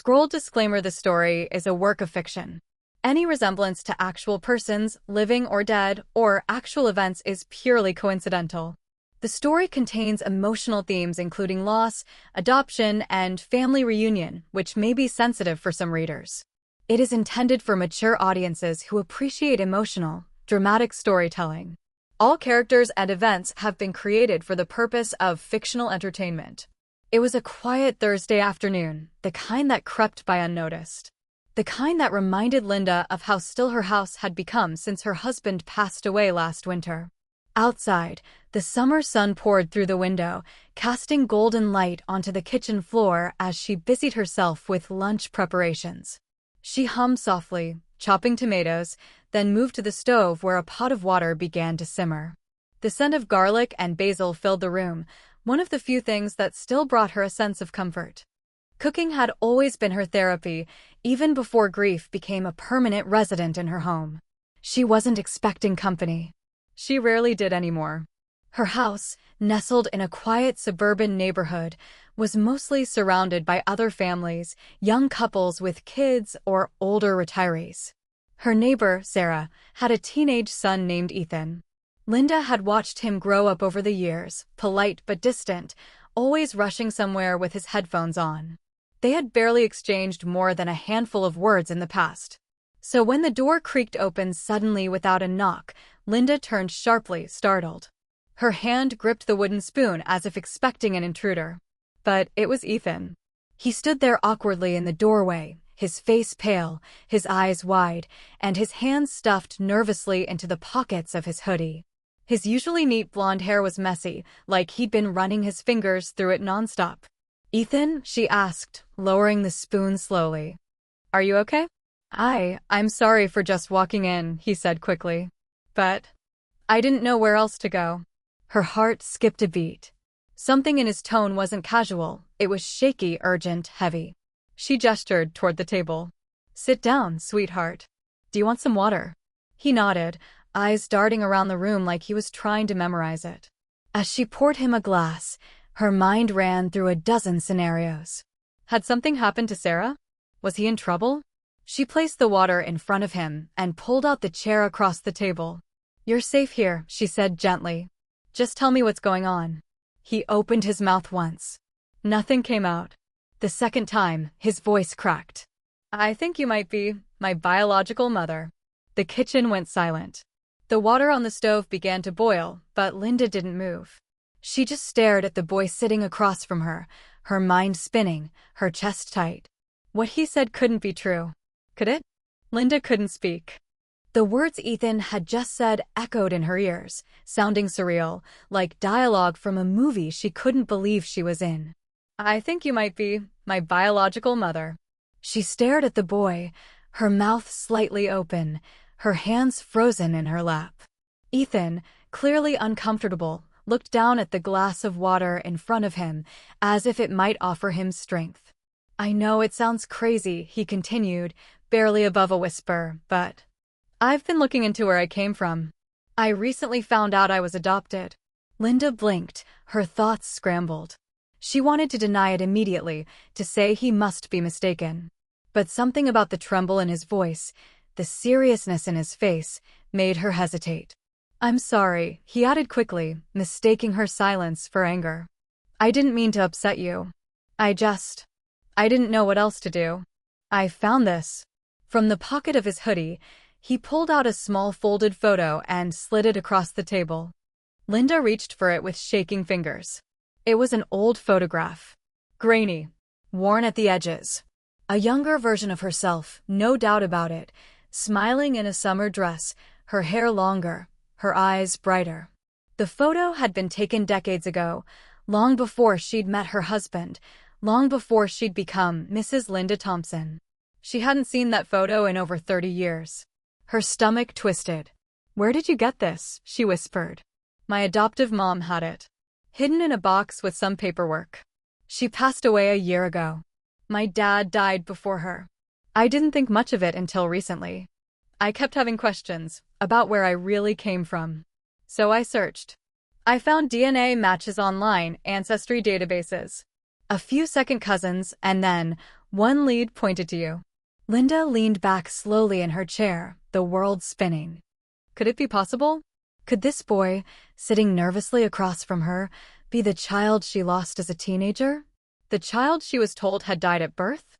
Scroll disclaimer: the story is a work of fiction. Any resemblance to actual persons, living or dead, or actual events is purely coincidental. The story contains emotional themes including loss, adoption, and family reunion, which may be sensitive for some readers. It is intended for mature audiences who appreciate emotional, dramatic storytelling. All characters and events have been created for the purpose of fictional entertainment. It was a quiet Thursday afternoon, the kind that crept by unnoticed. The kind that reminded Linda of how still her house had become since her husband passed away last winter. Outside, the summer sun poured through the window, casting golden light onto the kitchen floor as she busied herself with lunch preparations. She hummed softly, chopping tomatoes, then moved to the stove where a pot of water began to simmer. The scent of garlic and basil filled the room, one of the few things that still brought her a sense of comfort. Cooking had always been her therapy, even before grief became a permanent resident in her home. She wasn't expecting company. She rarely did anymore. Her house, nestled in a quiet suburban neighborhood, was mostly surrounded by other families, young couples with kids, or older retirees. Her neighbor, Sarah, had a teenage son named Ethan. Linda had watched him grow up over the years, polite but distant, always rushing somewhere with his headphones on. They had barely exchanged more than a handful of words in the past. So when the door creaked open suddenly without a knock, Linda turned sharply, startled. Her hand gripped the wooden spoon as if expecting an intruder. But it was Ethan. He stood there awkwardly in the doorway, his face pale, his eyes wide, and his hands stuffed nervously into the pockets of his hoodie. His usually neat blonde hair was messy, like he'd been running his fingers through it nonstop. "Ethan?" she asked, lowering the spoon slowly. "Are you okay?" I'm sorry for just walking in," he said quickly. "But I didn't know where else to go." Her heart skipped a beat. Something in his tone wasn't casual, it was shaky, urgent, heavy. She gestured toward the table. "Sit down, sweetheart. Do you want some water?" He nodded, eyes darting around the room like he was trying to memorize it. As she poured him a glass, her mind ran through a dozen scenarios. Had something happened to Sarah? Was he in trouble? She placed the water in front of him and pulled out the chair across the table. "You're safe here," she said gently. "Just tell me what's going on." He opened his mouth once. Nothing came out. The second time, his voice cracked. "I think you might be my biological mother." The kitchen went silent. The water on the stove began to boil, but Linda didn't move. She just stared at the boy sitting across from her, her mind spinning, her chest tight. What he said couldn't be true. Could it? Linda couldn't speak. The words Ethan had just said echoed in her ears, sounding surreal, like dialogue from a movie she couldn't believe she was in. "I think you might be my biological mother." She stared at the boy, her mouth slightly open, her hands frozen in her lap. Ethan, clearly uncomfortable, looked down at the glass of water in front of him, as if it might offer him strength. "I know it sounds crazy," he continued, barely above a whisper, "but I've been looking into where I came from. I recently found out I was adopted." Linda blinked, her thoughts scrambled. She wanted to deny it immediately, to say he must be mistaken. But something about the tremble in his voice, the seriousness in his face, made her hesitate. "I'm sorry," he added quickly, mistaking her silence for anger. "I didn't mean to upset you. I didn't know what else to do. I found this." From the pocket of his hoodie, he pulled out a small folded photo and slid it across the table. Linda reached for it with shaking fingers. It was an old photograph. Grainy, worn at the edges. A younger version of herself, no doubt about it, smiling in a summer dress, her hair longer, her eyes brighter. The photo had been taken decades ago, long before she'd met her husband, long before she'd become Mrs. Linda Thompson. She hadn't seen that photo in over 30 years. Her stomach twisted. "Where did you get this?" she whispered. "My adoptive mom had it. Hidden in a box with some paperwork. She passed away a year ago. My dad died before her. I didn't think much of it until recently. I kept having questions about where I really came from. So I searched. I found DNA matches online, ancestry databases. A few second cousins, and then, One lead pointed to you. Linda leaned back slowly in her chair, the world spinning. Could it be possible? Could this boy, sitting nervously across from her, be the child she lost as a teenager? The child she was told had died at birth?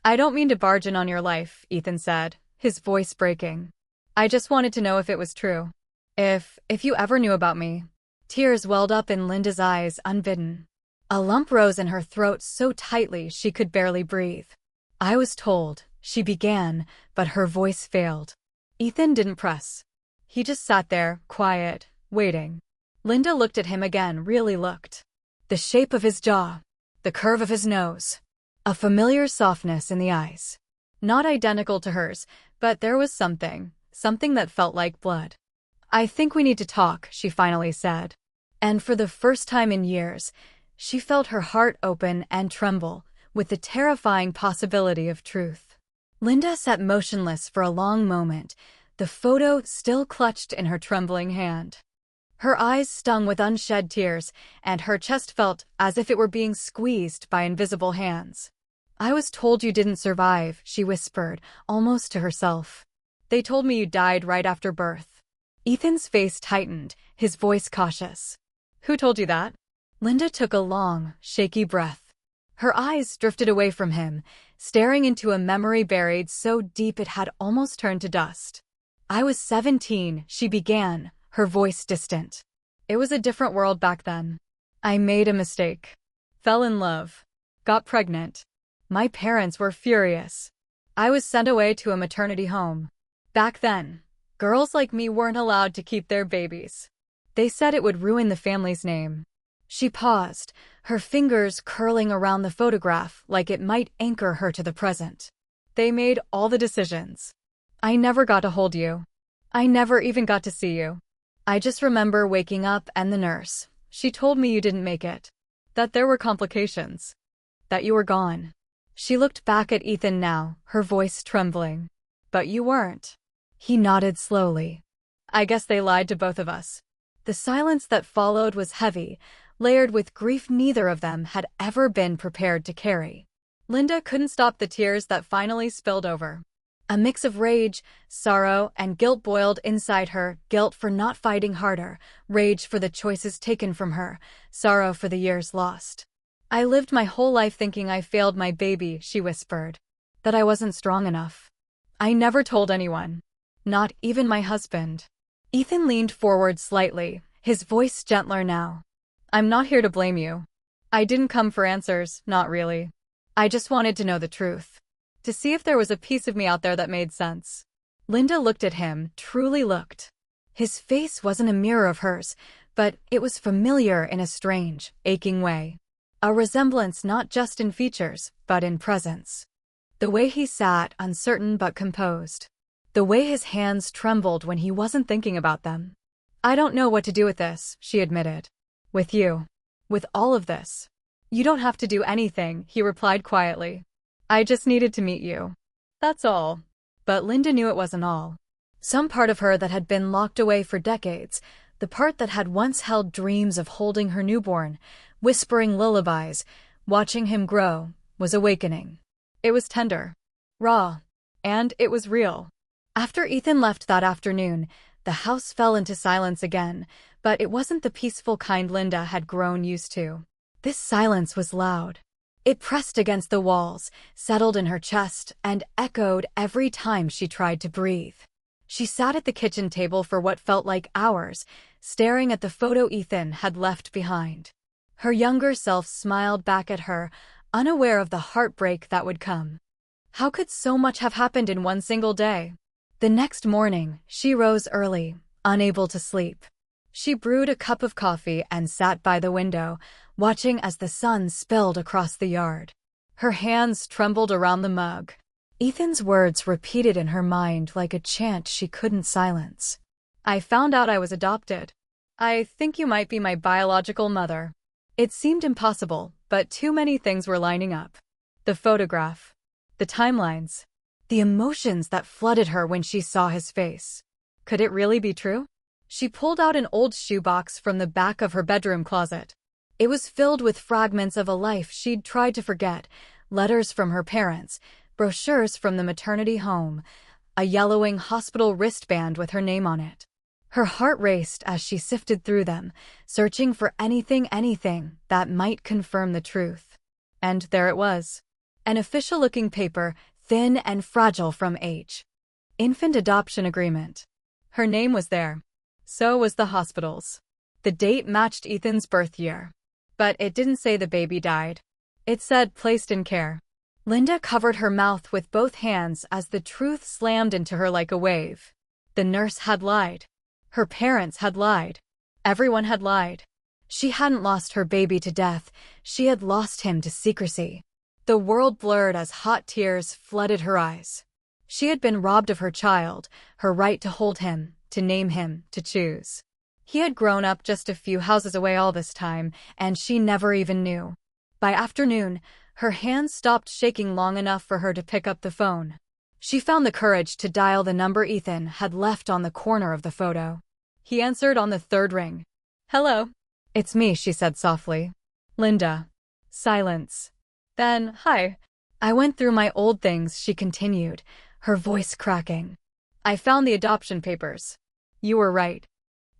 I don't mean to barge in on your life, Ethan said, his voice breaking. I just wanted to know if it was true. If you ever knew about me. Tears welled up in Linda's eyes, unbidden. A lump rose in her throat so tightly she could barely breathe. I was told, she began, but her voice failed. Ethan didn't press. He just sat there, quiet, waiting. Linda looked at him again, really looked. The shape of his jaw, the curve of his nose, a familiar softness in the eyes. Not identical to hers, but there was something that felt like blood. I think we need to talk, she finally said. And for the first time in years, she felt her heart open and tremble with the terrifying possibility of truth. Linda sat motionless for a long moment, the photo still clutched in her trembling hand. Her eyes stung with unshed tears, and her chest felt as if it were being squeezed by invisible hands. I was told you didn't survive, she whispered, almost to herself. They told me you died right after birth. Ethan's face tightened, his voice cautious. Who told you that? Linda took a long, shaky breath. Her eyes drifted away from him, staring into a memory buried so deep it had almost turned to dust. I was 17, she began, her voice distant. It was a different world back then. I made a mistake. Fell in love. Got pregnant. My parents were furious. I was sent away to a maternity home. Back then, girls like me weren't allowed to keep their babies. They said it would ruin the family's name. She paused, her fingers curling around the photograph like it might anchor her to the present. They made all the decisions. I never got to hold you. I never even got to see you. I just remember waking up and the nurse. She told me you didn't make it. That there were complications. That you were gone. She looked back at Ethan now, her voice trembling. But you weren't. He nodded slowly. I guess they lied to both of us. The silence that followed was heavy, layered with grief neither of them had ever been prepared to carry. Linda couldn't stop the tears that finally spilled over. A mix of rage, sorrow, and guilt boiled inside her, guilt for not fighting harder, rage for the choices taken from her, sorrow for the years lost. I lived my whole life thinking I failed my baby, she whispered. That I wasn't strong enough. I never told anyone. Not even my husband. Ethan leaned forward slightly, his voice gentler now. I'm not here to blame you. I didn't come for answers, not really. I just wanted to know the truth. To see if there was a piece of me out there that made sense. Linda looked at him, truly looked. His face wasn't a mirror of hers, but it was familiar in a strange, aching way. A resemblance not just in features, but in presence. The way he sat, uncertain but composed. The way his hands trembled when he wasn't thinking about them. I don't know what to do with this, she admitted. With you. With all of this. You don't have to do anything, he replied quietly. I just needed to meet you. That's all. But Linda knew it wasn't all. Some part of her that had been locked away for decades, the part that had once held dreams of holding her newborn, whispering lullabies, watching him grow, was awakening. It was tender. Raw. And it was real. After Ethan left that afternoon, the house fell into silence again, but it wasn't the peaceful kind Linda had grown used to. This silence was loud. It pressed against the walls, settled in her chest, and echoed every time she tried to breathe. She sat at the kitchen table for what felt like hours, staring at the photo Ethan had left behind. Her younger self smiled back at her, unaware of the heartbreak that would come. How could so much have happened in one single day? The next morning, she rose early, unable to sleep. She brewed a cup of coffee and sat by the window, watching as the sun spilled across the yard. Her hands trembled around the mug. Ethan's words repeated in her mind like a chant she couldn't silence. I found out I was adopted. I think you might be my biological mother. It seemed impossible, but too many things were lining up. The photograph. The timelines. The emotions that flooded her when she saw his face. Could it really be true? She pulled out an old shoebox from the back of her bedroom closet. It was filled with fragments of a life she'd tried to forget, letters from her parents, brochures from the maternity home, a yellowing hospital wristband with her name on it. Her heart raced as she sifted through them, searching for anything that might confirm the truth. And there it was. An official-looking paper, thin and fragile from age. Infant adoption agreement. Her name was there. So was the hospital's. The date matched Ethan's birth year. But it didn't say the baby died. It said placed in care. Linda covered her mouth with both hands as the truth slammed into her like a wave. The nurse had lied. Her parents had lied. Everyone had lied. She hadn't lost her baby to death. She had lost him to secrecy. The world blurred as hot tears flooded her eyes. She had been robbed of her child, her right to hold him, to name him, to choose. He had grown up just a few houses away all this time, and she never even knew. By afternoon, her hands stopped shaking long enough for her to pick up the phone. She found the courage to dial the number Ethan had left on the corner of the photo. He answered on the third ring. "Hello." "It's me," she said softly. "Linda." Silence. Then, "Hi." "I went through my old things," she continued, her voice cracking. "I found the adoption papers. You were right.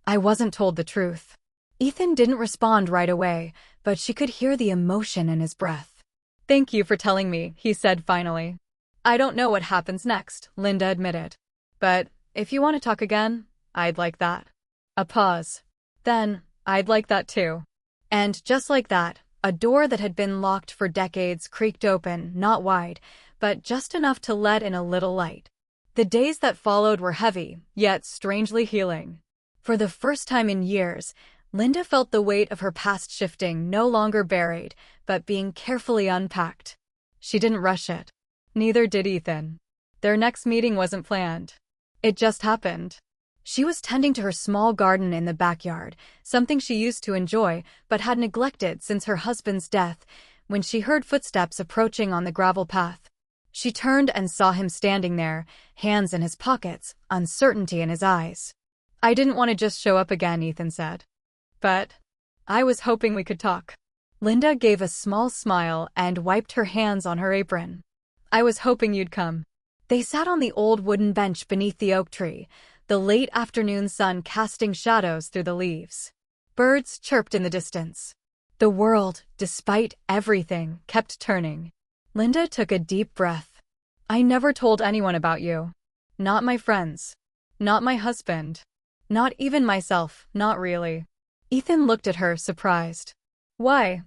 I wasn't told the truth." Ethan didn't respond right away, but she could hear the emotion in his breath. "Thank you for telling me," he said finally. "I don't know what happens next," Linda admitted. "But if you want to talk again, I'd like that." A pause. Then, "I'd like that too." And just like that, a door that had been locked for decades creaked open, not wide, but just enough to let in a little light. The days that followed were heavy, yet strangely healing. For the first time in years, Linda felt the weight of her past shifting, no longer buried, but being carefully unpacked. She didn't rush it. Neither did Ethan. Their next meeting wasn't planned. It just happened. She was tending to her small garden in the backyard, something she used to enjoy but had neglected since her husband's death, when she heard footsteps approaching on the gravel path. She turned and saw him standing there, hands in his pockets, uncertainty in his eyes. "I didn't want to just show up again," Ethan said. "But I was hoping we could talk." Linda gave a small smile and wiped her hands on her apron. "I was hoping you'd come." They sat on the old wooden bench beneath the oak tree, the late afternoon sun casting shadows through the leaves. Birds chirped in the distance. The world, despite everything, kept turning. Linda took a deep breath. "I never told anyone about you. Not my friends. Not my husband. Not even myself, not really." Ethan looked at her, surprised. "Why?"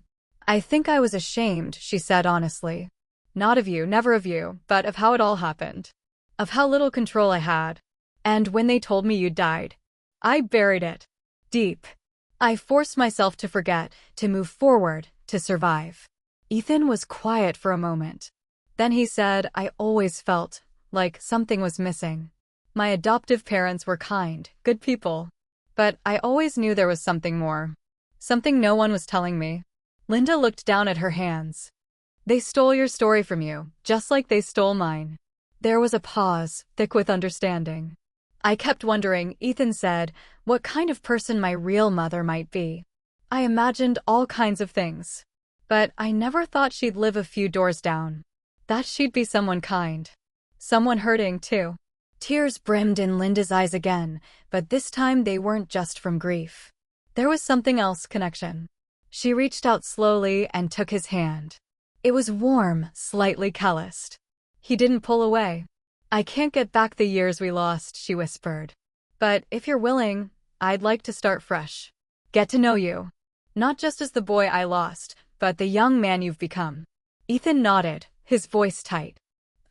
"I think I was ashamed," she said honestly. "Not of you, never of you, but of how it all happened. Of how little control I had. And when they told me you died, I buried it. Deep. I forced myself to forget, to move forward, to survive." Ethan was quiet for a moment. Then he said, "I always felt like something was missing. My adoptive parents were kind, good people. But I always knew there was something more. Something no one was telling me." Linda looked down at her hands. "They stole your story from you, just like they stole mine." There was a pause, thick with understanding. "I kept wondering," Ethan said, "what kind of person my real mother might be. I imagined all kinds of things. But I never thought she'd live a few doors down. That she'd be someone kind. Someone hurting, too." Tears brimmed in Linda's eyes again, but this time they weren't just from grief. There was something else, connection. She reached out slowly and took his hand. It was warm, slightly calloused. He didn't pull away. "I can't get back the years we lost," she whispered. "But if you're willing, I'd like to start fresh. Get to know you. Not just as the boy I lost, but the young man you've become." Ethan nodded, his voice tight.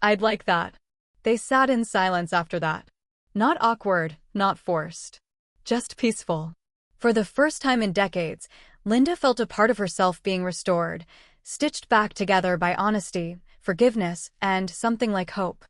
"I'd like that." They sat in silence after that. Not awkward, not forced. Just peaceful. For the first time in decades, Linda felt a part of herself being restored, stitched back together by honesty, forgiveness, and something like hope.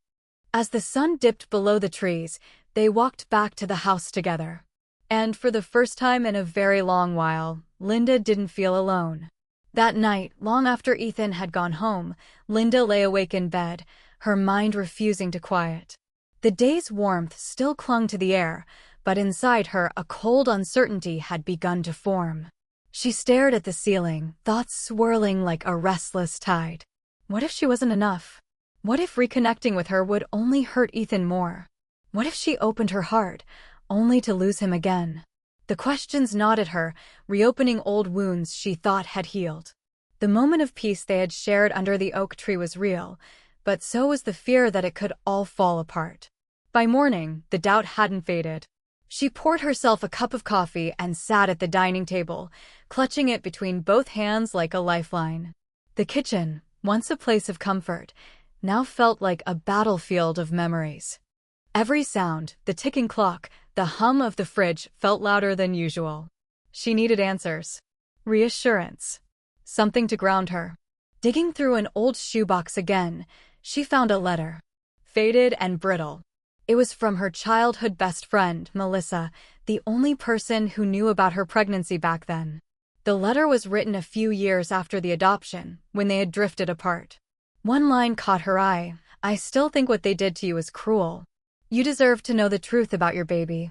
As the sun dipped below the trees, they walked back to the house together. And for the first time in a very long while, Linda didn't feel alone. That night, long after Ethan had gone home, Linda lay awake in bed, her mind refusing to quiet. The day's warmth still clung to the air, but inside her a cold uncertainty had begun to form. She stared at the ceiling, thoughts swirling like a restless tide. What if she wasn't enough? What if reconnecting with her would only hurt Ethan more? What if she opened her heart, only to lose him again? The questions gnawed at her, reopening old wounds she thought had healed. The moment of peace they had shared under the oak tree was real, but so was the fear that it could all fall apart. By morning, the doubt hadn't faded. She poured herself a cup of coffee and sat at the dining table, clutching it between both hands like a lifeline. The kitchen, once a place of comfort, now felt like a battlefield of memories. Every sound, the ticking clock, the hum of the fridge felt louder than usual. She needed answers. Reassurance. Something to ground her. Digging through an old shoebox again, she found a letter. Faded and brittle. It was from her childhood best friend, Melissa, the only person who knew about her pregnancy back then. The letter was written a few years after the adoption, when they had drifted apart. One line caught her eye. "I still think what they did to you is cruel. You deserve to know the truth about your baby.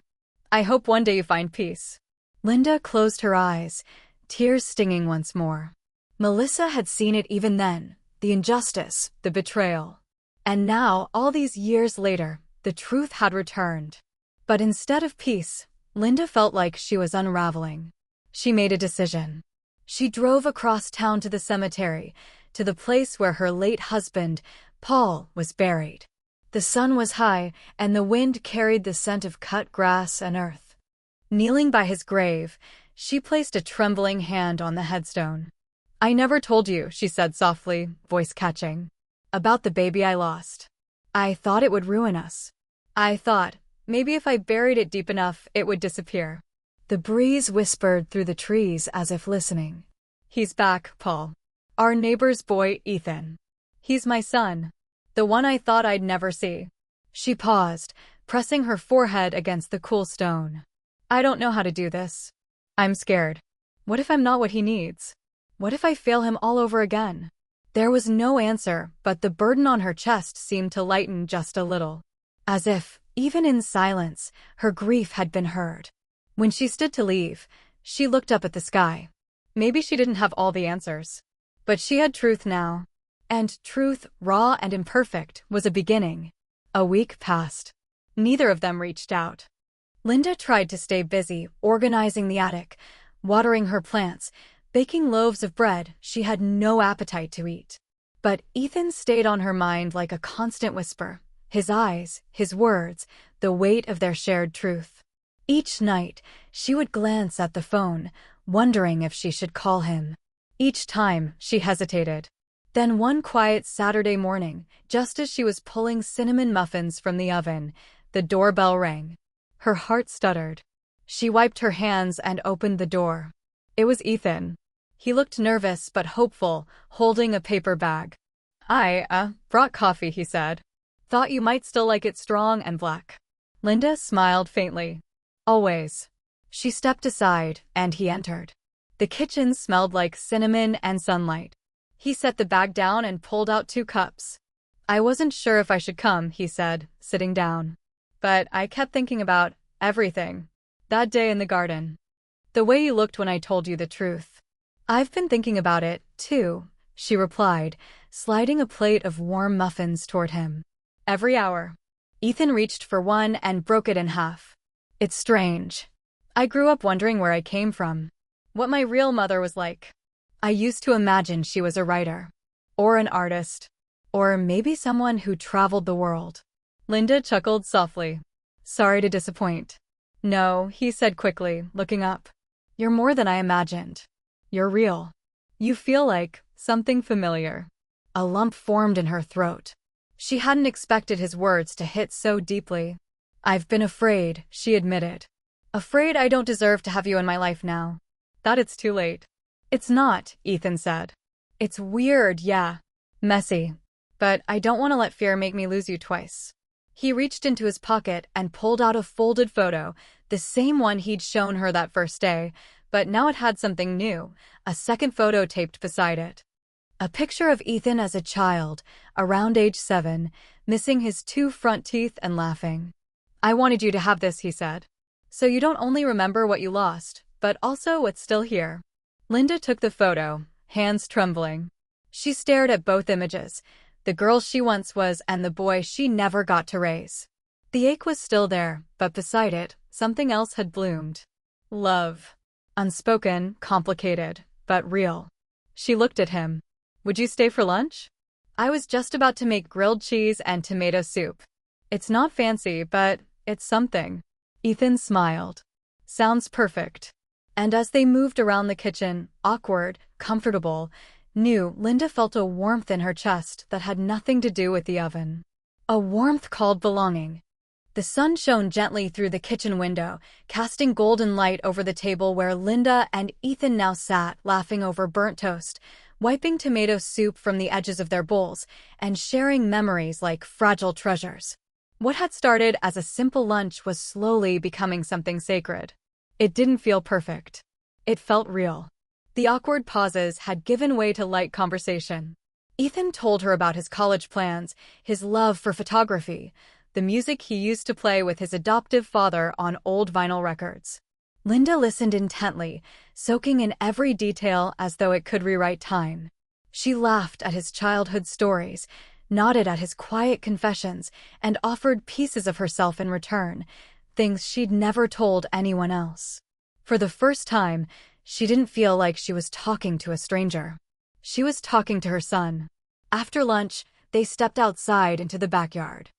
I hope one day you find peace." Linda closed her eyes, tears stinging once more. Melissa had seen it even then, the injustice, the betrayal. And now, all these years later, the truth had returned. But instead of peace, Linda felt like she was unraveling. She made a decision. She drove across town to the cemetery, to the place where her late husband, Paul, was buried. The sun was high, and the wind carried the scent of cut grass and earth. Kneeling by his grave, she placed a trembling hand on the headstone. "I never told you," she said softly, voice catching, "about the baby I lost. I thought it would ruin us. I thought, maybe if I buried it deep enough, it would disappear." The breeze whispered through the trees as if listening. "He's back, Paul. Our neighbor's boy, Ethan. He's my son. The one I thought I'd never see." She paused, pressing her forehead against the cool stone. "I don't know how to do this. I'm scared. What if I'm not what he needs? What if I fail him all over again?" There was no answer, but the burden on her chest seemed to lighten just a little. As if, even in silence, her grief had been heard. When she stood to leave, she looked up at the sky. Maybe she didn't have all the answers. But she had truth now. And truth, raw and imperfect, was a beginning. A week passed. Neither of them reached out. Linda tried to stay busy, organizing the attic, watering her plants, baking loaves of bread she had no appetite to eat. But Ethan stayed on her mind like a constant whisper. His eyes, his words, the weight of their shared truth. Each night, she would glance at the phone, wondering if she should call him. Each time, she hesitated. Then one quiet Saturday morning, just as she was pulling cinnamon muffins from the oven, the doorbell rang. Her heart stuttered. She wiped her hands and opened the door. It was Ethan. He looked nervous but hopeful, holding a paper bag. "I brought coffee," he said. "Thought you might still like it strong and black." Linda smiled faintly. "Always." She stepped aside, and he entered. The kitchen smelled like cinnamon and sunlight. He set the bag down and pulled out 2 cups. "I wasn't sure if I should come," he said, sitting down. "But I kept thinking about everything. That day in the garden. The way you looked when I told you the truth." "I've been thinking about it, too," she replied, sliding a plate of warm muffins toward him. "Every hour." Ethan reached for one and broke it in half. "It's strange. I grew up wondering where I came from. What my real mother was like. I used to imagine she was a writer. Or an artist. Or maybe someone who traveled the world." Linda chuckled softly. "Sorry to disappoint." "No," he said quickly, looking up. "You're more than I imagined. You're real. You feel like something familiar." A lump formed in her throat. She hadn't expected his words to hit so deeply. "I've been afraid," she admitted. "Afraid I don't deserve to have you in my life now. That it's too late." "It's not," Ethan said. "It's weird, yeah. Messy. But I don't want to let fear make me lose you twice." He reached into his pocket and pulled out a folded photo, the same one he'd shown her that first day, but now it had something new, a second photo taped beside it. A picture of Ethan as a child, around age 7, missing his 2 front teeth and laughing. "I wanted you to have this," he said. "So you don't only remember what you lost, but also what's still here." Linda took the photo, hands trembling. She stared at both images, the girl she once was and the boy she never got to raise. The ache was still there, but beside it, something else had bloomed. Love. Unspoken, complicated, but real. She looked at him. Would you stay for lunch? I was just about to make grilled cheese and tomato soup. It's not fancy, but it's something. Ethan smiled. Sounds perfect. And as they moved around the kitchen, awkward, comfortable, new, Linda felt a warmth in her chest that had nothing to do with the oven. A warmth called belonging. The sun shone gently through the kitchen window, casting golden light over the table where Linda and Ethan now sat, laughing over burnt toast, wiping tomato soup from the edges of their bowls, and sharing memories like fragile treasures. What had started as a simple lunch was slowly becoming something sacred. It didn't feel perfect. It felt real. The awkward pauses had given way to light conversation. Ethan told her about his college plans, his love for photography, the music he used to play with his adoptive father on old vinyl records. Linda listened intently, soaking in every detail as though it could rewrite time. She laughed at his childhood stories, nodded at his quiet confessions, and offered pieces of herself in return, things she'd never told anyone else. For the first time, she didn't feel like she was talking to a stranger. She was talking to her son. After lunch, they stepped outside into the backyard.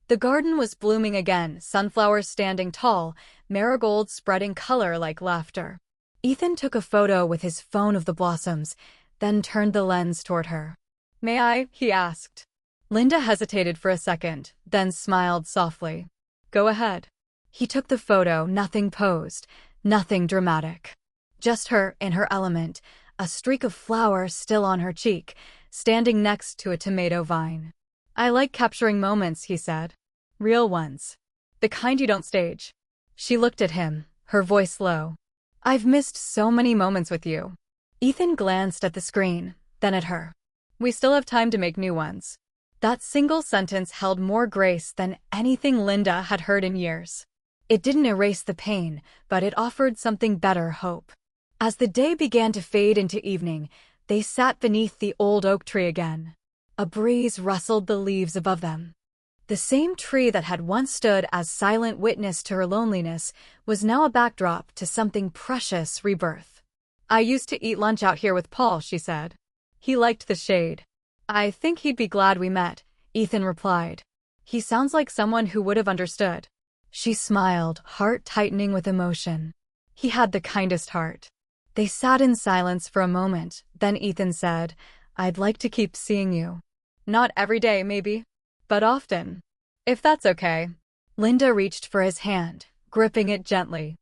The garden was blooming again, sunflowers standing tall, marigolds spreading color like laughter. Ethan took a photo with his phone of the blossoms, then turned the lens toward her. "May I?" he asked. Linda hesitated for a second, then smiled softly. "Go ahead." He took the photo, nothing posed, nothing dramatic. Just her, in her element, a streak of flour still on her cheek, standing next to a tomato vine. "I like capturing moments," he said. "Real ones. The kind you don't stage." She looked at him, her voice low. "I've missed so many moments with you." Ethan glanced at the screen, then at her. "We still have time to make new ones." That single sentence held more grace than anything Linda had heard in years. It didn't erase the pain, but it offered something better, hope. As the day began to fade into evening, they sat beneath the old oak tree again. A breeze rustled the leaves above them. The same tree that had once stood as silent witness to her loneliness was now a backdrop to something precious, rebirth. "I used to eat lunch out here with Paul," she said. "He liked the shade." "I think he'd be glad we met," Ethan replied. "He sounds like someone who would have understood." She smiled, heart tightening with emotion. He had the kindest heart. They sat in silence for a moment, then Ethan said, "I'd like to keep seeing you. Not every day, maybe, but often. If that's okay." Linda reached for his hand, gripping it gently.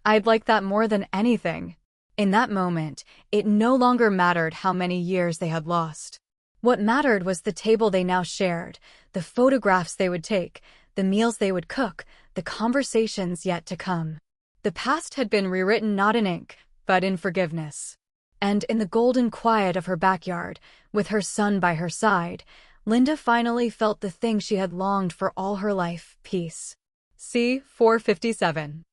"I'd like that more than anything." In that moment, it no longer mattered how many years they had lost. What mattered was the table they now shared, the photographs they would take, the meals they would cook, the conversations yet to come. The past had been rewritten not in ink, but in forgiveness. And in the golden quiet of her backyard, with her son by her side, Linda finally felt the thing she had longed for all her life, peace. C. 457